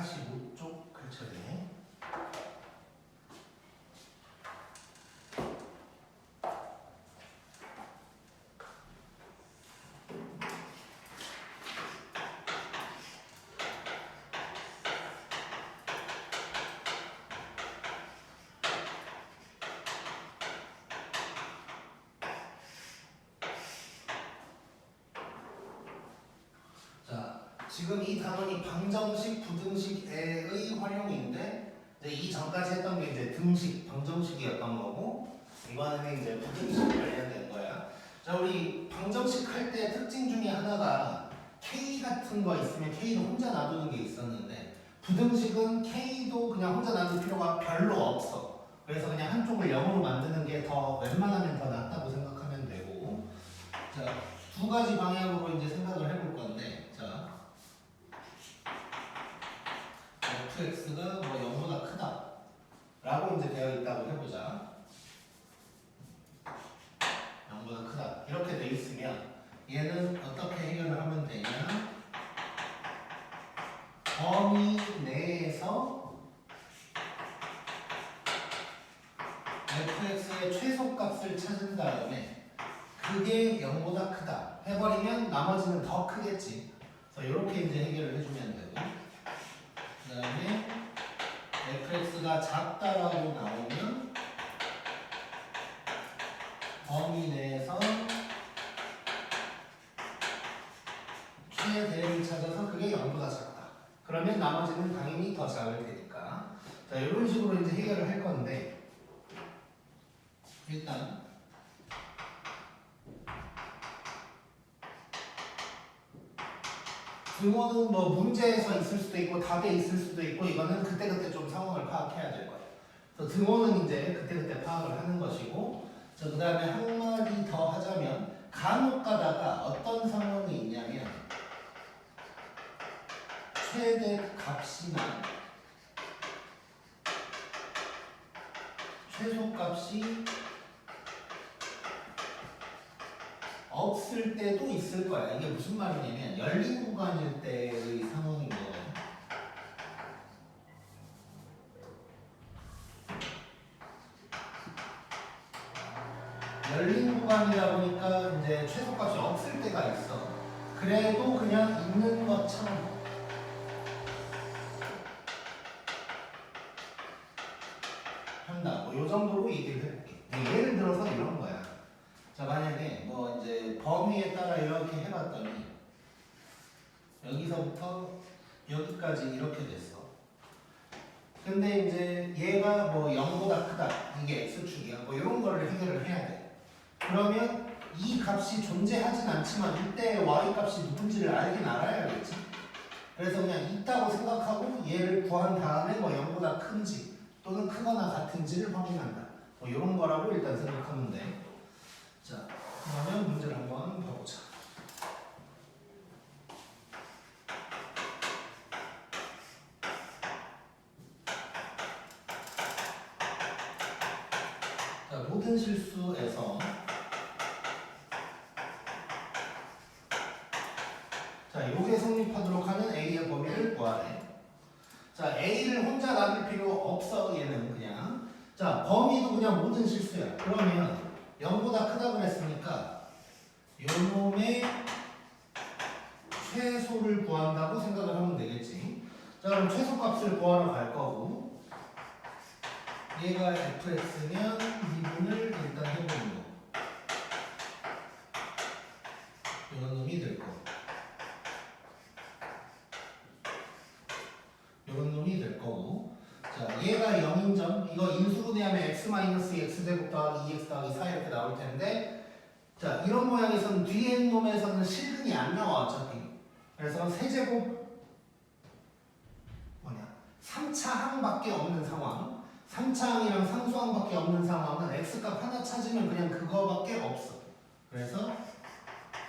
45쪽 글처리네. 지금 이 단원이 방정식, 부등식의 활용인데 이제 이 전까지 했던 게 이제 등식, 방정식이었던 거고 이번에는 이제 부등식 관련된 거야. 자, 우리 방정식 할 때 특징 중에 하나가 K 같은 거 있으면 K를 혼자 놔두는 게 있었는데 부등식은 K도 그냥 혼자 놔둘 필요가 별로 없어. 그래서 그냥 한쪽을 0으로 만드는 게 더 웬만하면 더 낫다고 생각하면 되고 자, 두 가지 방향으로 이제 생각을 해볼 건데 자 fx가 뭐 0보다 크다 라고 이제 되어 있다고 해보자. 0보다 크다 이렇게 돼 있으면 얘는 어떻게 해결을 하면 되냐, 범위 내에서 fx의 최소값을 찾은 다음에 그게 0보다 크다 해버리면 나머지는 더 크겠지. 그래서 이렇게 이제 해결을 해주면 되고 그 다음에 fx가 작다라고 나오면 범위 내에서 최대를 찾아서 그게 0보다 작다. 그러면 나머지는 당연히 더 작을 테니까. 자, 이런 식으로 이제 해결을 할 건데 일단 등호는 뭐 문제에서 있을 수도 있고 답에 있을 수도 있고 이거는 그때그때 좀 상황을 파악해야 될 거예요. 그래서 등호는 이제 그때그때 파악을 하는 것이고 그 다음에 한마디 더 하자면 간혹 가다가 어떤 상황이 있냐면 최대 값이나 최소 값이 없을 때도 있을 거야. 이게 무슨 말이냐면 열린 구간일 때의 상황인 거예요. 열린 구간이다 보니까 이제 최소값이 없을 때가 있어. 그래도 그냥 있는 것처럼 한다. 뭐 이 정도로 얘기를 해볼게. 예를 들어서 이런 거야. 자, 만약에 뭐 이제 범위에 따라 이렇게 해봤더니 여기서부터 여기까지 이렇게 됐어. 근데 이제 얘가 뭐 0보다 크다. 이게 x축이야. 뭐 이런 거를 해결을 해야 돼. 그러면 이 값이 존재하진 않지만 이때 y 값이 누군지를 알긴 알아야겠지. 그래서 그냥 있다고 생각하고 얘를 구한 다음에 뭐 0보다 큰지 또는 크거나 같은지를 확인한다. 뭐 이런 거라고 일단 생각하면 돼. 자, 그러면 문제를 한번 봐보자. 자, 모든 실수에서 자, 요게 성립하도록 하는 A의 범위를 구하래. 자, A를 혼자 놔둘 필요 없어. 얘는 그냥 자, 범위도 그냥 모든 실수야. 그러면 0보다 크다고 그랬으니까 요놈의 최소를 구한다고 생각을 하면 되겠지. 자, 그럼 최소값을 구하러 갈 거고 얘가 fx면 미분을 일단 해보는 거. 이런 놈이 될 거. 이런 놈이 될 거고. 자, 얘가 0인 점. 이거 인수로 내하면 x-x제곱 더하기 2x 더하기 4 이렇게 나올 텐데 자, 이런 모양에서는 뒤에 있는 놈에서는 실근이 안 나와 어차피. 그래서 세제곱 뭐냐 3차 항밖에 없는 상황. 3차 항이랑 상수항밖에 없는 상황은 x값 하나 찾으면 그냥 그거밖에 없어. 그래서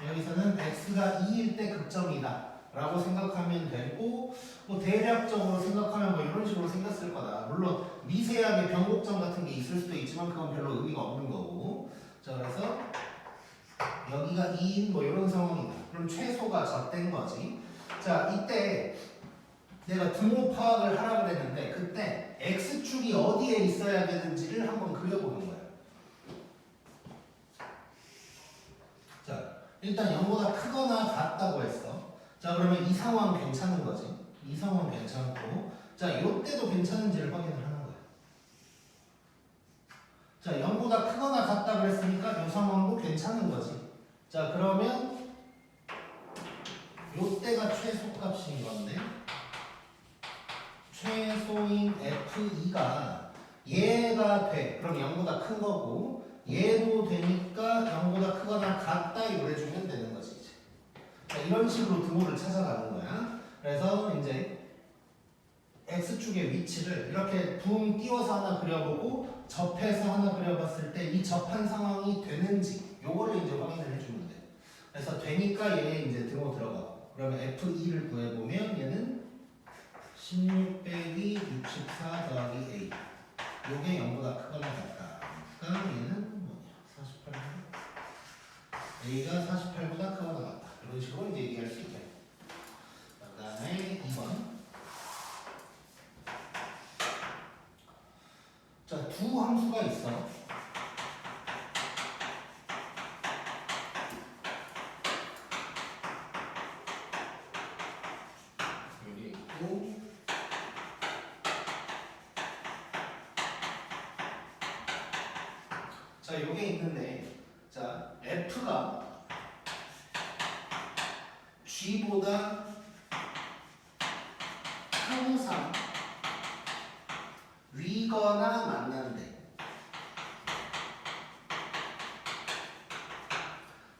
여기서는 x가 2일 때 극점이다 라고 생각하면 되고 뭐 대략적으로 생각하면 뭐 이런 식으로 생겼을 거다. 물론 미세하게 변곡점 같은 게 있을 수도 있지만 그건 별로 의미가 없는 거고. 자, 그래서 여기가 2인 뭐 이런 상황이다. 그럼 최소가 젖된 거지. 자, 이때 내가 등호 파악을 하라 그랬는데 그때 x축이 어디에 있어야 되는지를 한번 그려보는 거예요. 자, 일단 0보다 크거나 같다고 했어. 자, 그러면 이 상황 괜찮은 거지. 이 상황 괜찮고, 자, 요때도 괜찮은지를 확인을 하는 거야. 자, 0보다 크거나 같다 그랬으니까 이 상황도 괜찮은 거지. 자, 그러면 요때가 최소값인 건데 최소인 F2가 얘가 돼. 그럼 0보다 큰 거고 얘도 되니까 0보다 크거나 같다 이걸 해주면 되는 거지 이제. 자, 이런 식으로 등호를 찾아가는 거야. 그래서 이제 X축의 위치를 이렇게 붕 띄워서 하나 그려보고 접해서 하나 그려봤을 때 이 접한 상황이 되는지 요거를 이제 확인을 해주면 돼. 그래서 되니까 얘 이제 등호 들어가고 그러면 F2를 구해보면 얘는 16 빼기 64 더하기 A 요게 0보다 크거나 같다. 그러니까 얘는 뭐냐 48 A가 48보다 크거나 같다. 이런 식으로 이제 얘기할 수 있게. 그 다음에 2번. 자, 두 함수가 있어. 여기 있고 자, 요게 있는데 자, F가 G보다 항상 위거나 만난대.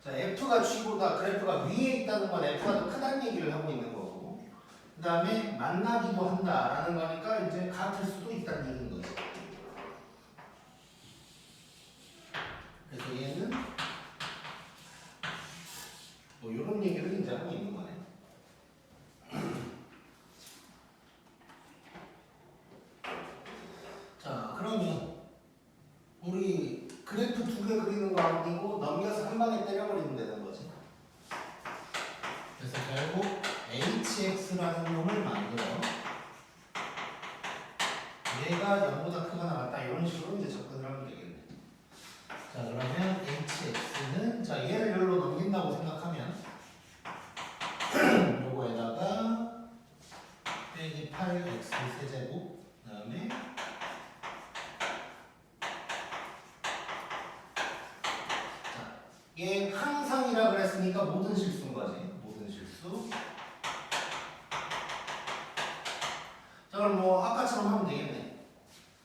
자, F가 G보다 그래프가 위에 있다는 건 F가 더 크다는 얘기를 하고 있는 거고 그 다음에 만나기도 한다라는 거니까 이제 같을 수도 있다는 얘기인 거지. 그래서 얘는 뭐 이런 얘기를 이제 하고 있는 거네. 자, 그러면 우리 그래프 두 개 그리는 거 아니고 넘겨서 한 방에 때려버리면 되는 거지. 그래서 결국 hx라는 놈을 만들어 얘가 0보다 크거나 같다 이런 식으로 이제 접근을 하면 되겠네. 자, 그러면 hx는 자 얘를 열로 넘긴다고 생각하면 요거에다가 빼기 8x 세제곱 그 다음에 얘 항상이라 그랬으니까 모든 실수인 거지. 모든 실수. 자, 그럼 뭐 아까처럼 하면 되겠네.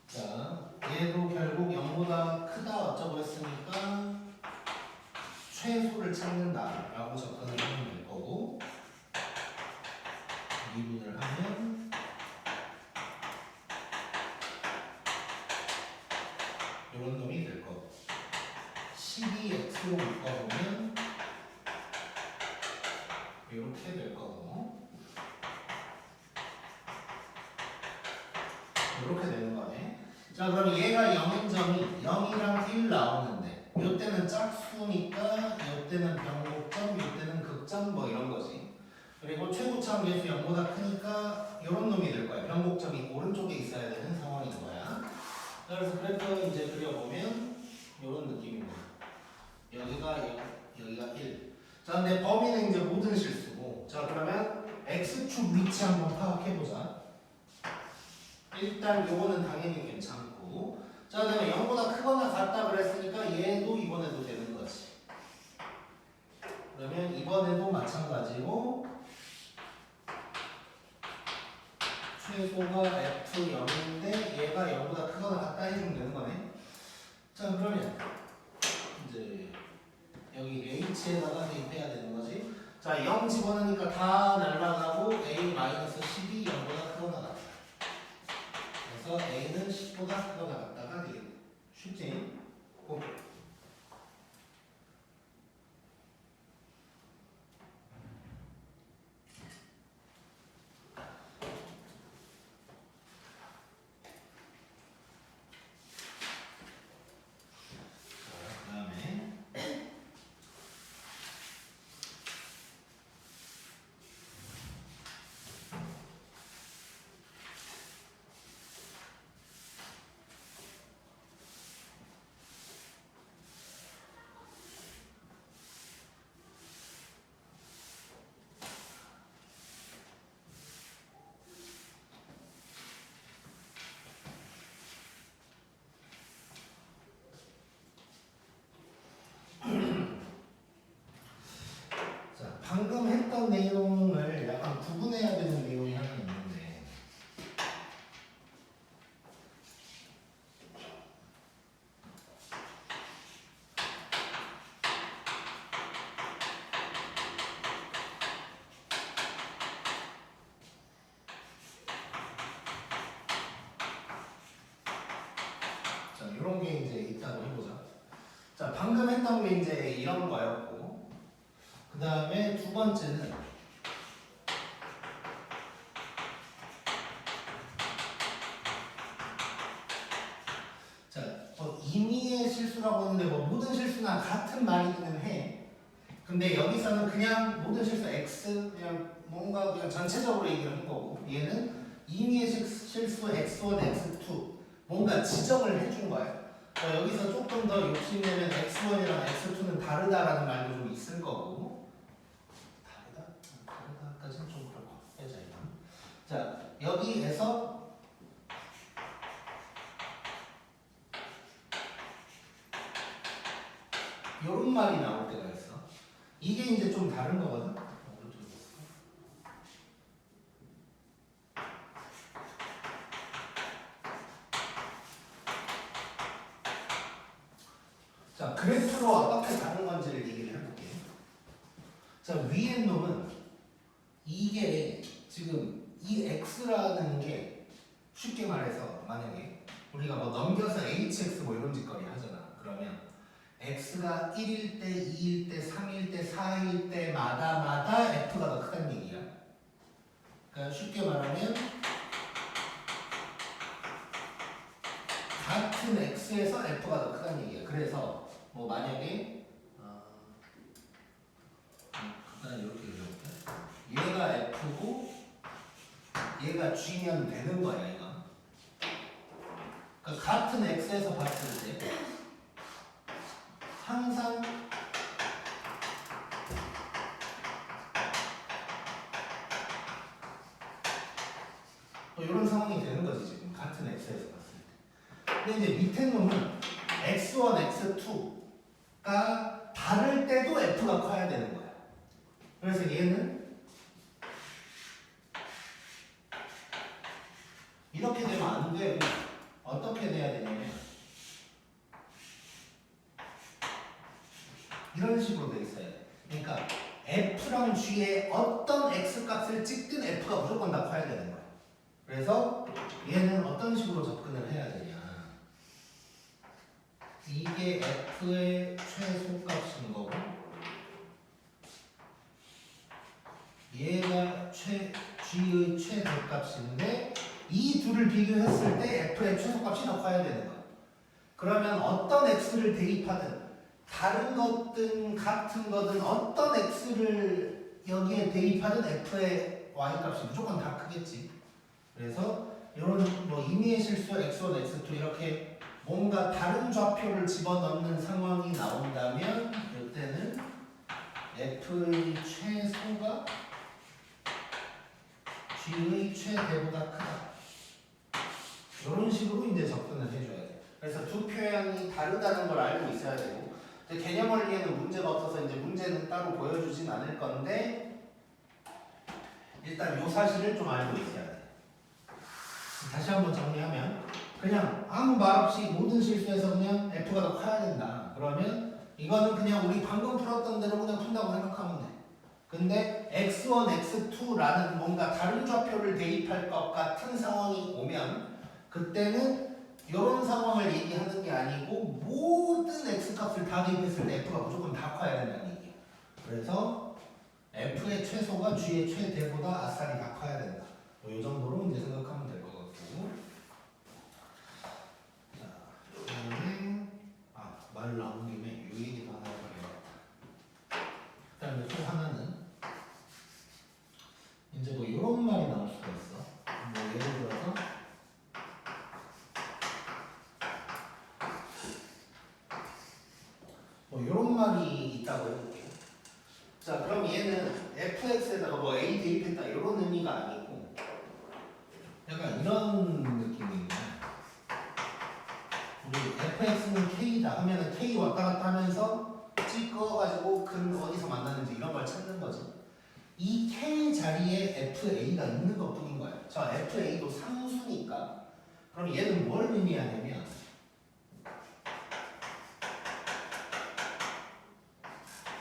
자, 얘도 결국 0보다 크다 어쩌고 했으니까 최소를 찾는다 라고 접근을 하면 될 거고 미분을 하면 이런 놈이 될 거고 12x로 묶어보면 이렇게 될 거고 이렇게 되는 거네. 자, 그럼 얘가 0인 점이 0이랑 1 나오는데 요때는 짝수니까 요때는 변곡점 요때는 극점 뭐 이런 거지. 그리고 최고차원 계수 0보다 크니까 이런 놈이 될 거야. 변곡점이 오른쪽에 있어야 되는 상황인 거야. 그래서 그래프 이제 그려보면 이런 느낌인 거야. 여기가 0, 여기가 1. 자, 근데 범위는 이제 모든 실수고. 자, 그러면 x축 위치 한번 파악해보자. 일단 요거는 당연히 괜찮고. 자, 그다음에 0보다 크거나 같다 그랬으니까 얘도 이번에도 되는 거지. 그러면 이번에도 마찬가지로 최소가 f0인데 얘가 0보다 크거나 같다 해주면 되는 거네. 자, 그러면 이제 여기 h에다가 대입해야 되는 거지. 자, 0 집어넣으니까 다 날라가고 a-12 0보다 크거나 같다. 그래서 a는 10보다 크거나 같다가 되겠네. 쉽지? 고. 있다고 해보자. 자, 방금 했던 게 이제 이런 거였고, 그 다음에 두 번째는 자, 임의의 실수라고 하는데 뭐 모든 실수나 같은 말이기는 해. 근데 여기서는 그냥 모든 실수 X 그냥 뭔가 그냥 전체적으로 얘기를 한 거고, 얘는 임의의 실수 X1, X2 뭔가 지정을 해준 거야. 여기서 조금 더 욕심내면 X1이랑 X2는 다르다라는 말도 좀 있을 거고. 다르다? 다르다까지는 좀 그럴 것 같아. 빼자 이거. 자, 여기에서 요런 말이 나올 때가 있어. 이게 이제 좀 다른 거거든. 자, 그래프로 어떻게 다른 건지를 얘기를 해볼게요. 자, 위에 놈은 이게 지금 이 x라는 게 쉽게 말해서 만약에 우리가 뭐 넘겨서 hx 뭐 이런 짓거리 하잖아. 그러면 x가 1일 때, 2일 때, 3일 때, 4일 때마다 f가 더 크다는 얘기야. 그러니까 쉽게 말하면 같은 x에서 f가 더 크다는 얘기야. 그래서 뭐 만약에 이렇게 그려볼게. 얘가 f고 얘가 g면 되는 거야, 이거. 그러니까 같은 x에서 봤을 때 항상 이런 상황이 되는 거지, 지금 같은 x에서 봤을 때. 근데 이제 밑에 놈은 x1, x2가 다를 때도 f가 커야 되는 거야. 그래서 얘는 이렇게 되면 안 되고 어떻게 돼야 되냐면 이런 식으로 돼 있어야 돼. 그러니까 f랑 g의 어떤 x 값을 찍든 f가 무조건 다 커야 되는 거야. 그래서 얘는 어떤 식으로 접근을 해야 되냐. 이게 f의 최소값인 거고 얘가 g의 최대값인데 이 둘을 비교했을 때 f의 최소값이 더 커야 되는 거야. 그러면 어떤 x를 대입하든 다른 거든 같은 거든 어떤 x를 여기에 대입하든 f의 y값이 무조건 다 크겠지. 그래서 이런 뭐 임의의 실수 x1, x2 이렇게 뭔가 다른 좌표를 집어넣는 상황이 나온다면 이때는 f의 최소가 g의 최대보다 크다. 이런 식으로 이제 접근을 해줘야 돼. 그래서 두 표현이 다르다는 걸 알고 있어야 되고, 개념 원리에는 문제가 없어서 이제 문제는 따로 보여주진 않을 건데 일단 이 사실을 좀 알고 있어야 돼. 다시 한번 정리하면 그냥 아무 말 없이 모든 실수에서 그냥 f가 더 커야 된다. 그러면 이거는 그냥 우리 방금 풀었던 대로 그냥 푼다고 생각하면 돼. 근데 x1, x2라는 뭔가 다른 좌표를 대입할 것 같은 상황이 오면 그때는 이런 상황을 얘기하는 게 아니고 모든 x값을 다 대입했을 때 f가 무조건 다 커야 된다는 얘기야. 그래서 f의 최소가 g의 최대보다 아싸리 다 커야 된다. 이 정도로 이제 생각하면 될 것 같고. 자, 그다음에 말 나온 김에 이 얘기도 하나 해봐야겠다. 그다음에 또 하나는 이제 뭐 이런 말이 나올 수가 있어. 뭐 예를 들어서 뭐 이런 말이 있다고 해볼게요. 자, 그럼 얘는 fx에다가 뭐 a 대입했다 이런 의미가 아니고 약간 이런 느낌인 거야. 우리 fx는 k다 하면은 k 왔다 갔다 하면서 찍어가지고 근 어디서 만나는지 이런 걸 찾는 거지. 이 k 자리에 fa가 있는 것 뿐인 거야. 자, fa도 상수니까. 그럼 얘는 뭘 의미하냐면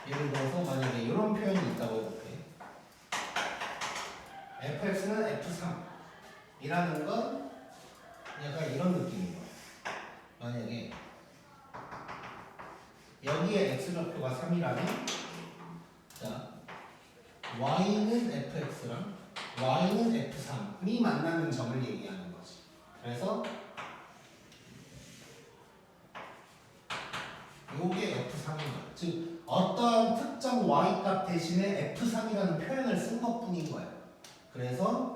예를 들어서 만약에 이런 표현이 있다고 해볼게. fx는 f3이라는 건 약간 이런 느낌인 거야. 만약에 여기에 x좌표가 3이라면 자 y는 fx랑 y는 f3이 만나는 점을 얘기하는 거지. 그래서 요게 f3인 거야. 즉 어떠한 특정 y값 대신에 f3이라는 표현을 쓴 것뿐인 거야. 그래서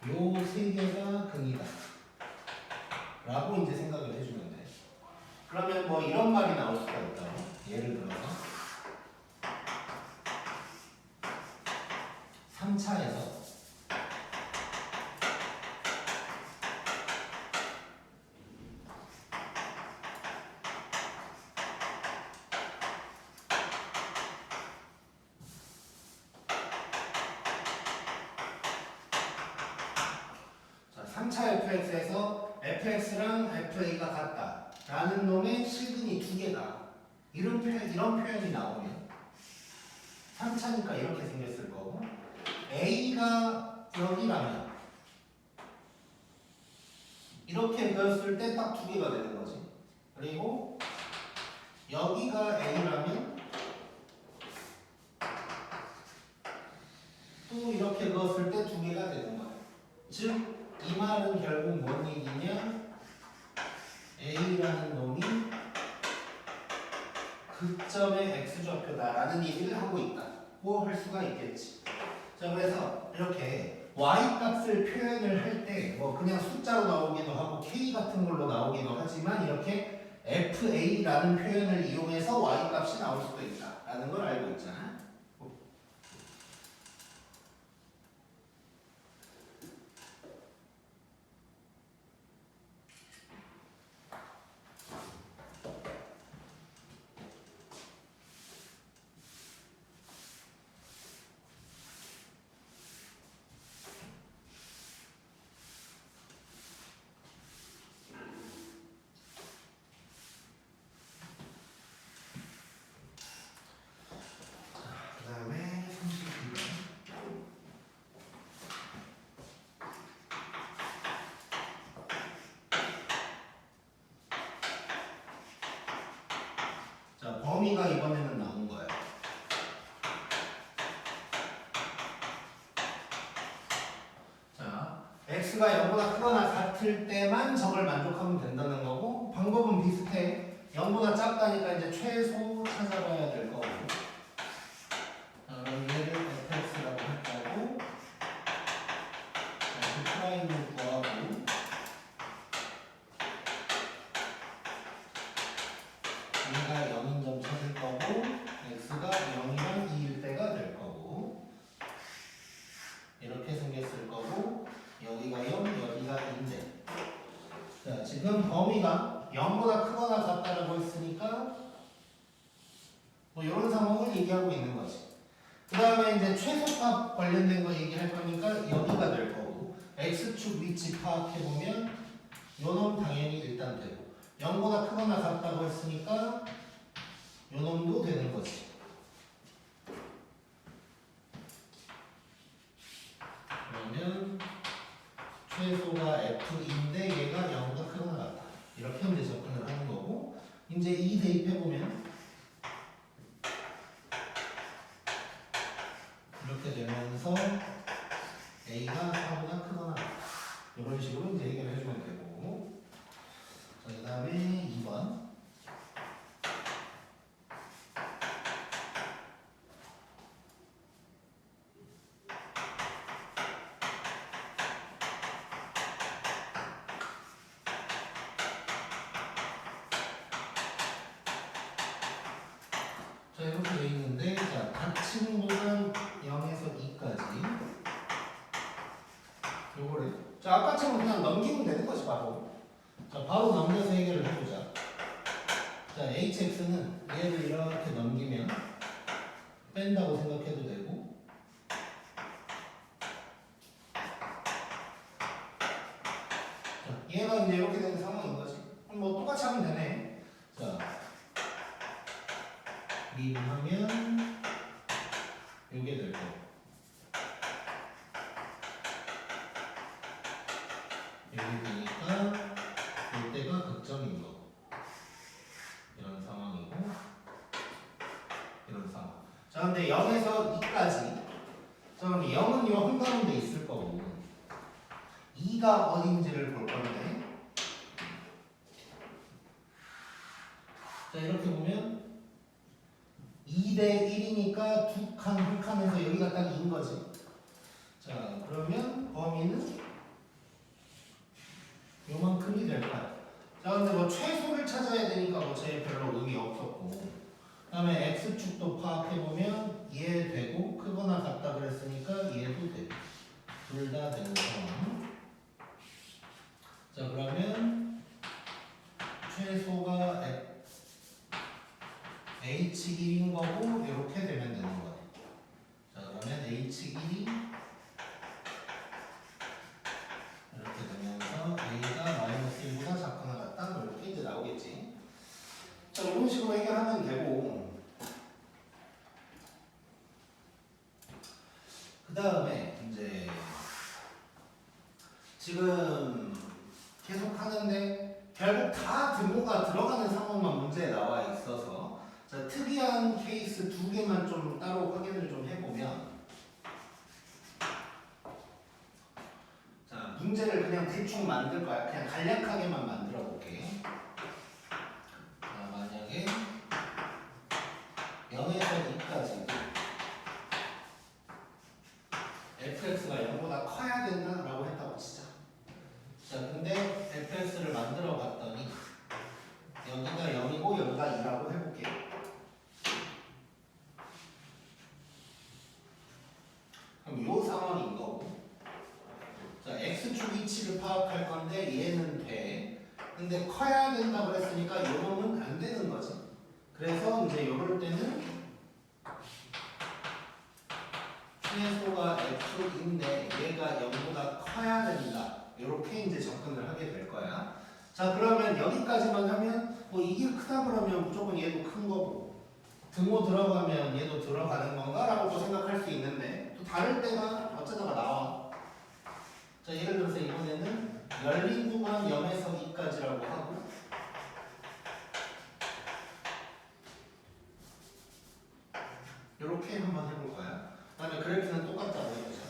요 세 개가 근이다 라고 이제 생각을 해주면 돼. 그러면 뭐 이런 말이 나올 수가 있다. 예를 들어서 3차에서 자, 3차 fx에서 fx랑 fa가 같다 라는 놈의 실근이 두 개다. 이런 표현이 나오면 3차니까 이렇게 생겼을 거고 a가 여기라면 이렇게 그렸을 때 딱 두 개가 되는 거지. 그리고 여기가 a라면 또 이렇게 그었을 때 두 개가 되는 거야. 즉 이 말은 결국 뭔 얘기냐? a라는 놈이 극점의 x좌표다라는 얘기를 하고 있다고 할 수가 있겠지. 자, 그래서 이렇게 y 값을 표현을 할 때 뭐 그냥 숫자로 나오기도 하고 k 같은 걸로 나오기도 하지만 이렇게 fa라는 표현을 이용해서 y 값이 나올 수도 있다라는 걸 알고 있잖아. 그다음에 32번. 자, 범위가 이번에는 나온 거예요. 자, x가 0보다 크거나 같을 때만 적을 만족하면 된다는 거고 방법은 비슷해. 0보다 작다니까 이제 최소 찾아봐야 될 거고. 자, 그럼 얘를 fx라고 할 거고 프라임을 구하고 얘가 0인 점 찾을 거고 x가 0이랑 2일 때가 될 거고 이렇게 생겼을 거고 여기가 0, 여기가 2인데 자, 지금 범위가 0보다 크거나 같다라고 했으니까 뭐 이런 상황을 얘기하고 있는 거지. 그 다음에 이제 최소값 관련된 거 얘기할 거니까 여기가 될 거고 x축 위치 파악해보면 요놈 당연히 일단 되고 0보다 크거나 같다고 했으니까 요놈도 되는 거지. 그러면 최소가 f인데 얘가 0보다 크거나 같다. 이렇게 이제 접근을 하는 거고 이제 이 대입해보면 이렇게 되면서 a가 4보다 크거나 같다. 이런 식으로 이제 해결을 해주면 되고 자, 그 다음에 2번 자, 이렇게 되어 있는데 자, 닫힌 구간 0에서 2까지 요거를 자, 아까처럼 그냥 넘기면 되는 거지 바로. 자, 바로 넘겨서 해결을 해보자. 자, hx는 얘를 이렇게 넘기면 뺀다고 생각해도 되고 자, 얘가 이제 이렇게 되는 상황인 거지. 그럼 뭐 똑같이 하면 되네. 자, 미분하면 요게 될 거고 여기 되니까 이때가 극점인 거고 자, 근데 0에서 2까지. 자, 그럼 0은 요 한가운데 있을 거고 2가 어딘지를 볼 건데. 자, 이렇게 보면 2대 1이니까 두 칸, 한 칸에서 여기가 딱 2인 거지. 자, 그러면 범위는 요만큼이 될 거야. 자, 근데 뭐 최소를 찾아야 되니까 뭐 제일 별로 의미 없었고. 그 다음에 x축도 파악해보면 이해되고 크거나 같다 그랬으니까 이해도 되고 둘 다 되는 상황. 자, 그러면 최소가 h1인 거고 이렇게 되면 되는 거예요. 자, 그러면 h1이 이렇게 되면서 a가 -1보다 작거나 같다 뭐 이렇게 이제 나오겠지. 자, 이런 식으로 해결하면 되고 그 다음에 이제 지금 계속 하는데 결국 다 등호가 들어가는 상황만 문제에 나와 있어서 자, 특이한 케이스 두 개만 좀 따로 확인을 좀 해보면 자, 문제를 그냥 대충 만들 거야. 그냥 간략하게만 만들어 볼게. 자, 만약에 0에서 2까지 fx가 0보다 커야 된다라고 했다고 치자. 자, 근데 fx를 만들어 봤더니 여기가 0이고 여기가 2라고 해볼게. 그럼 이 상황인 거고. 자, x축 위치를 파악할 건데 얘는 돼. 근데 커야 된다 그랬으니까 이 놈은 안 되는 거지. 그래서 이제 이럴 때는 최소가 f인데 얘가 0보다 커야 된다. 이렇게 이제 접근을 하게 될 거야. 자, 그러면 여기까지만 하면 뭐 이게 크다 그러면 무조건 얘도 큰 거고 등호 들어가면 얘도 들어가는 건가라고 또 생각할 수 있는데 또 다를 때가 어쩌다가 나와. 자, 예를 들어서 이번에는 열린 구간 0에서 2까지라고 하고 이렇게 한번 해볼 거야. 그 다음에 그래프는 똑같다고 해보자.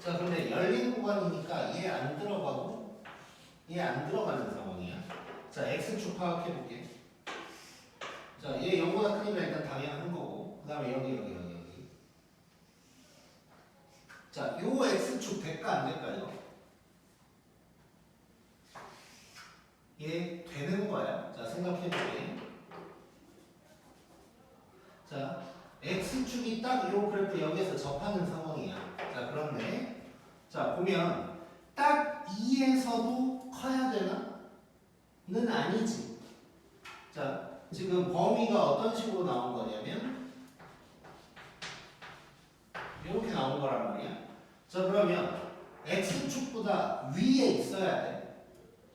자, 근데 열린 구간이니까 얘 안 들어가고 얘 안 들어가는 상황이야. 자, x축 파악해볼게. 자, 얘 0보다 크니까 일단 당연한 거고 그 다음에 여기. 자, 요 x축 될까 안 될까요? 얘 되는 거야. 자, 생각해볼게. 자, x축이 딱 요 그래프 여기에서 접하는 상황이야. 자, 그런데 자, 보면 딱 2에서도 커야 되나? 는 아니지. 자, 지금 범위가 어떤 식으로 나온 거냐면 이렇게 나온 거란 말이야. 자, 그러면 x축보다 위에 있어야 돼.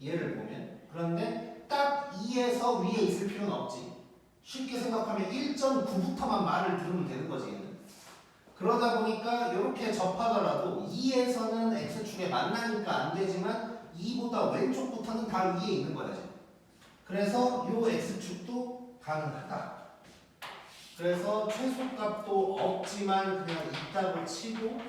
얘를 보면. 그런데 딱 2에서 위에 있을 필요는 없지. 쉽게 생각하면 1.9부터만 말을 들으면 되는 거지, 얘는. 그러다 보니까 이렇게 접하더라도 2에서는 x축에 만나니까 안 되지만 2보다 왼쪽부터는 다 위에 있는 거야, 지금. 그래서 요 x축도 가능하다. 그래서 최소값도 없지만 그냥 있다고 치고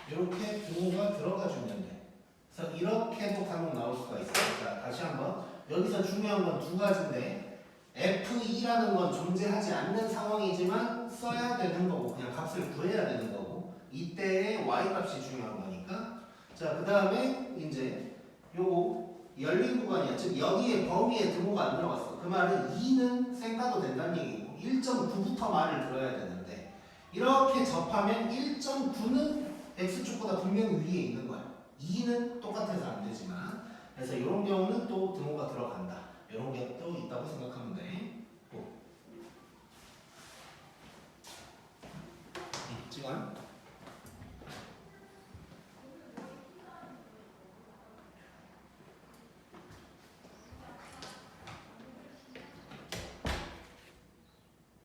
이렇게 등호가 들어가 주면 돼. 그래서 이렇게도 간혹 나올 수가 있어요. 자, 다시 한번 여기서 중요한 건 두 가지인데 F2라는 건 존재하지 않는 상황이지만 써야 되는 거고 그냥 값을 구해야 되는 거고 이때의 y 값이 중요한 거니까. 자, 그 다음에 이제 요거 열린 구간이야. 즉 여기에 범위에 등호가 안 들어갔어. 그 말은 2는 생가도 된다는 얘기고 1.9부터 말을 들어야 되는데 이렇게 접하면 1.9는 x축보다 분명히 위에 있는 거야. 2는 똑같아서 안 되지만. 그래서 이런 경우는 또 등호가 들어간다. 이런 게 또 있다고 생각하면 돼. 또. 찍어요?